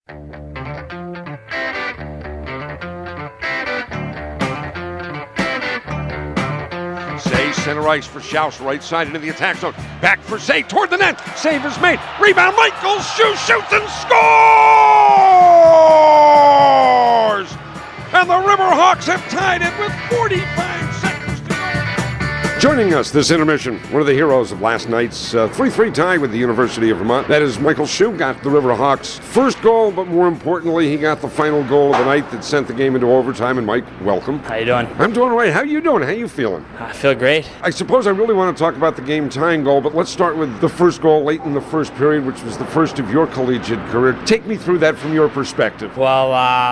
Say center ice for Scheu, right side into the attack zone. Back for Say, toward the net. Save is made. Rebound, Michael Scheu shoots and scores! And the Riverhawks have tied it with 45 seconds to go. Joining us this intermission, one of the heroes of last night's 3-3 tie with the University of Vermont. That is Michael Scheu, got the Riverhawks' first goal, but more importantly, he got the final goal of the night that sent the game into overtime. And Mike, welcome. How you doing? I'm doing all right. How you doing? How you feeling? I feel great. I suppose I really want to talk about the game-tying goal, but let's start with the first goal late in the first period, which was the first of your collegiate career. Take me through that from your perspective. Well,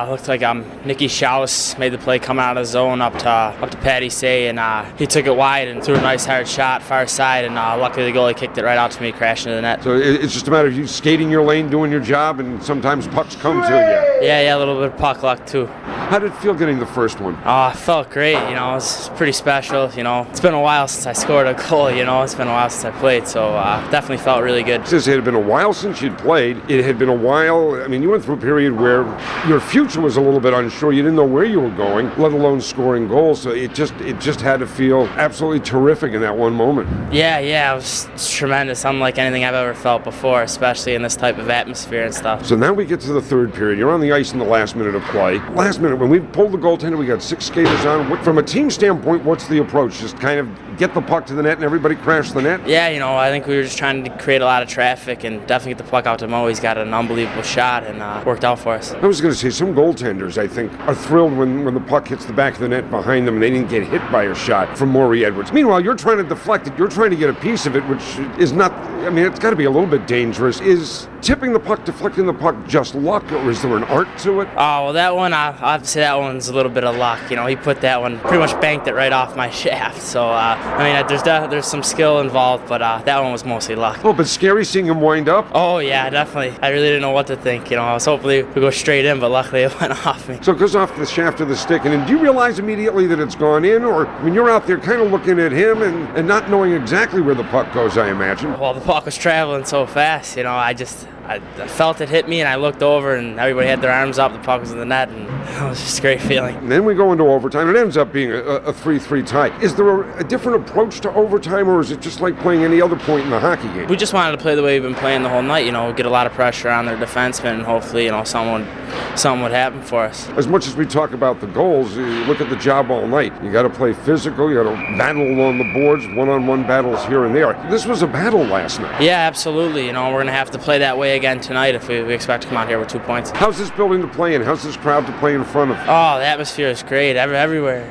looked like Michael Scheu made the play coming out of the zone up to Patty Say, and he took it wide and threw a nice hard shot far side, and luckily the goalie kicked it right out to me, crashing into the net. So it's just a matter of you skating your lane, doing your job, and sometimes pucks come to you. Yeah, a little bit of puck luck too. How did it feel getting the first one? I felt great, it was pretty special, It's been a while since I scored a goal, It's been a while since I played, so definitely felt really good. Since it had been a while since you'd played, it had been a while, you went through a period where your future was a little bit unsure. You didn't know where you were going, let alone scoring goals, so it just had to feel absolutely terrific in that one moment. Yeah, it was tremendous, unlike anything I've ever felt before, especially in this type of atmosphere and stuff. So now we get to the third period. You're on the ice in the last minute of play. Last minute, when we pulled the goaltender, we got 6 skaters on. From a team standpoint, what's the approach? Just kind of get the puck to the net and everybody crash the net? Yeah, I think we were just trying to create a lot of traffic and definitely get the puck out to Mo. He's got an unbelievable shot and worked out for us. I was going to say, some goaltenders, I think, are thrilled when the puck hits the back of the net behind them and they didn't get hit by a shot from Maury Edwards. Meanwhile, you're trying to deflect it. You're trying to get a piece of it, which is not, it's got to be a little bit dangerous. Is tipping the puck, deflecting the puck just luck, or is there an art to it? Oh, well, that one, I'll have to say that one's a little bit of luck. He put that one, pretty much banked it right off my shaft. So, there's some skill involved, but that one was mostly luck. Oh, but scary seeing him wind up? Oh, yeah, definitely. I really didn't know what to think. I was hoping it would go straight in, but luckily it went off me. So it goes off the shaft of the stick, and then do you realize immediately that it's gone in, or you're out there kind of looking at him and not knowing exactly where the puck goes, I imagine? Well, the puck was traveling so fast, I felt it hit me, and I looked over, and everybody had their arms up. The puck was in the net, and it was just a great feeling. And then we go into overtime. It ends up being a 3-3 tie. Is there a different approach to overtime, or is it just like playing any other point in the hockey game? We just wanted to play the way we've been playing the whole night. Get a lot of pressure on their defensemen, and hopefully, something would happen for us. As much as we talk about the goals, you look at the job all night. You got to play physical. You got to battle along the boards, one-on-one battles here and there. This was a battle last night. Yeah, absolutely. We're going to have to play that way again tonight if we expect to come out here with 2 points. How's this building to play in? How's this crowd to play in front of? Oh, the atmosphere is great. Everywhere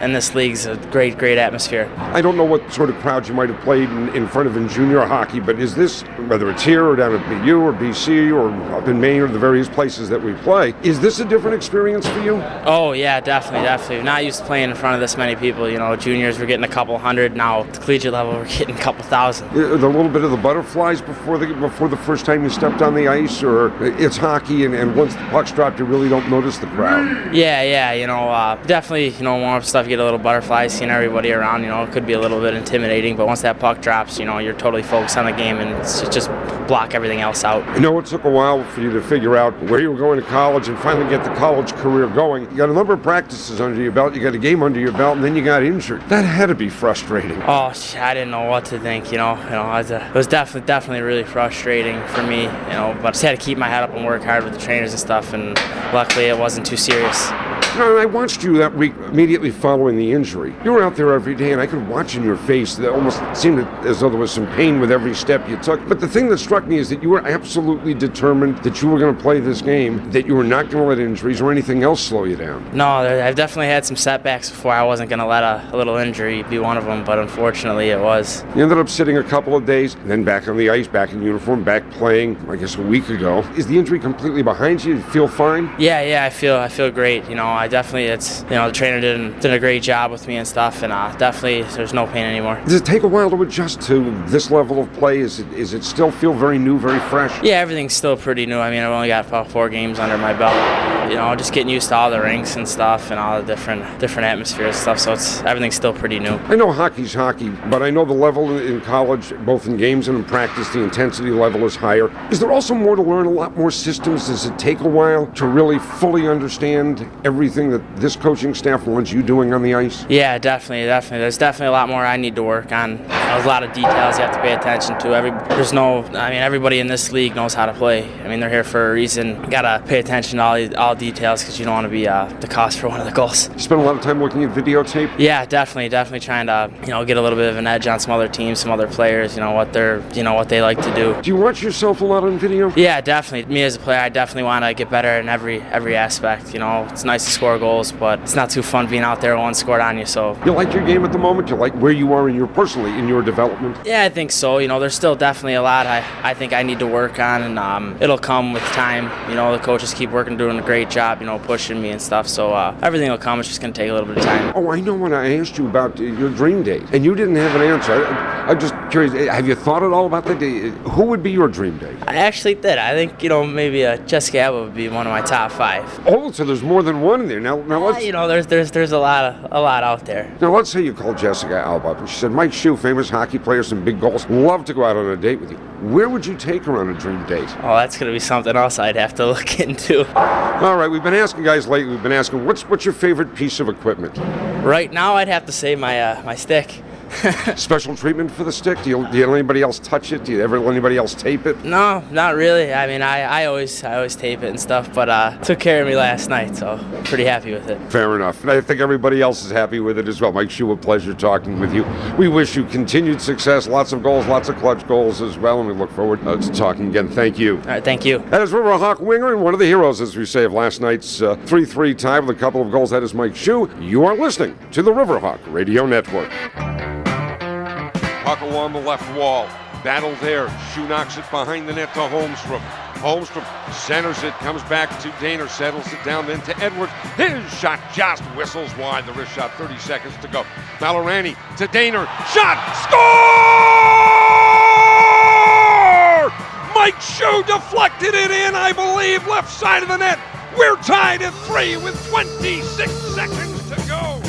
in this league's a great atmosphere. I don't know what sort of crowd you might have played in front of in junior hockey, but is this, whether it's here or down at BU or BC or up in Maine or the various places that we play, is this a different experience for you? Oh, yeah, definitely. Not used to playing in front of this many people. Juniors we're getting a couple hundred. Now, at the collegiate level, we're getting a couple thousand. The little bit of the butterflies before the first time you stepped on the ice, or it's hockey and once the puck's dropped, you really don't notice the crowd? Yeah, definitely, warm-up stuff, you get a little butterflies, seeing everybody around, it could be a little bit intimidating, but once that puck drops, you're totally focused on the game and it's just block everything else out. I know it took a while for you to figure out where you were going to college and finally get the college career going. You got a number of practices under your belt, you got a game under your belt, and then you got injured. That had to be frustrating. Oh, I didn't know what to think, it was definitely really frustrating for me, but I just had to keep my head up and work hard with the trainers and stuff, and luckily it wasn't too serious. No, I watched you that week immediately following the injury. You were out there every day, and I could watch in your face that almost seemed as though there was some pain with every step you took. But the thing that struck me is that you were absolutely determined that you were going to play this game, that you were not going to let injuries or anything else slow you down. No, I've definitely had some setbacks before. I wasn't going to let a little injury be one of them, but unfortunately it was. You ended up sitting a couple of days, and then back on the ice, back in uniform, back playing, I guess, a week ago. Is the injury completely behind you? You feel fine? Yeah, I feel great. I definitely, the trainer did a great job with me and stuff, and definitely there's no pain anymore. Does it take a while to adjust to this level of play? Is it still feel very new, very fresh? Yeah, everything's still pretty new. I've only got about 4 games under my belt. just getting used to all the rinks and stuff and all the different atmospheres and stuff. So everything's still pretty new. I know hockey's hockey, but I know the level in college, both in games and in practice, the intensity level is higher. Is there also more to learn, a lot more systems? Does it take a while to really fully understand everything that this coaching staff wants you doing on the ice? Yeah, definitely. There's definitely a lot more I need to work on. There's a lot of details you have to pay attention to. Everybody in this league knows how to play. I mean, they're here for a reason. You gotta pay attention to all details because you don't want to be the cost for one of the goals. You spend a lot of time looking at videotape? Yeah, definitely trying to get a little bit of an edge on some other teams, some other players. What they like to do. Do you watch yourself a lot on video? Yeah, definitely. Me as a player, I definitely want to get better in every aspect. It's nice to score goals, but it's not too fun being out there one scored on you. So you like your game at the moment? You like where you are in your development? Yeah, I think so. There's still definitely a lot I think I need to work on, and it'll come with time. The coaches keep working, doing a great job, pushing me and stuff. So everything will come. It's just going to take a little bit of time. Oh, I know when I asked you about your dream date, and you didn't have an answer. I'm just curious. Have you thought at all about that? Who would be your dream date? I actually did. I think maybe Jessica Alba would be one of my top 5. Oh, so there's more than one in there. Now let's. There's a lot out there. Now let's say you call Jessica Alba up and she said, "Mike Scheu, famous hockey player, some big goals. Love to go out on a date with you." Where would you take her on a dream date? Oh, that's going to be something else I'd have to look into. All right, we've been asking guys lately. We've been asking, what's your favorite piece of equipment? Right now, I'd have to say my stick. Special treatment for the stick? Do you let anybody else touch it? Do you ever let anybody else tape it? No, not really. I mean, I always tape it and stuff, but took care of me last night, so pretty happy with it. Fair enough. And I think everybody else is happy with it as well. Mike Scheu, a pleasure talking with you. We wish you continued success, lots of goals, lots of clutch goals as well, and we look forward to talking again. Thank you. All right, thank you. That is Riverhawk winger and one of the heroes, as we say, of last night's 3-3 tie with a couple of goals. That is Mike Scheu. You are listening to the Riverhawk Radio Network. Puck along the left wall. Battle there. Scheu knocks it behind the net to Holmstrom. Holmstrom centers it, comes back to Daner, settles it down then to Edwards. His shot just whistles wide. The wrist shot, 30 seconds to go. Malorani to Daner. Shot! Score! Mike Scheu deflected it in, I believe, left side of the net. We're tied at 3 with 26 seconds to go.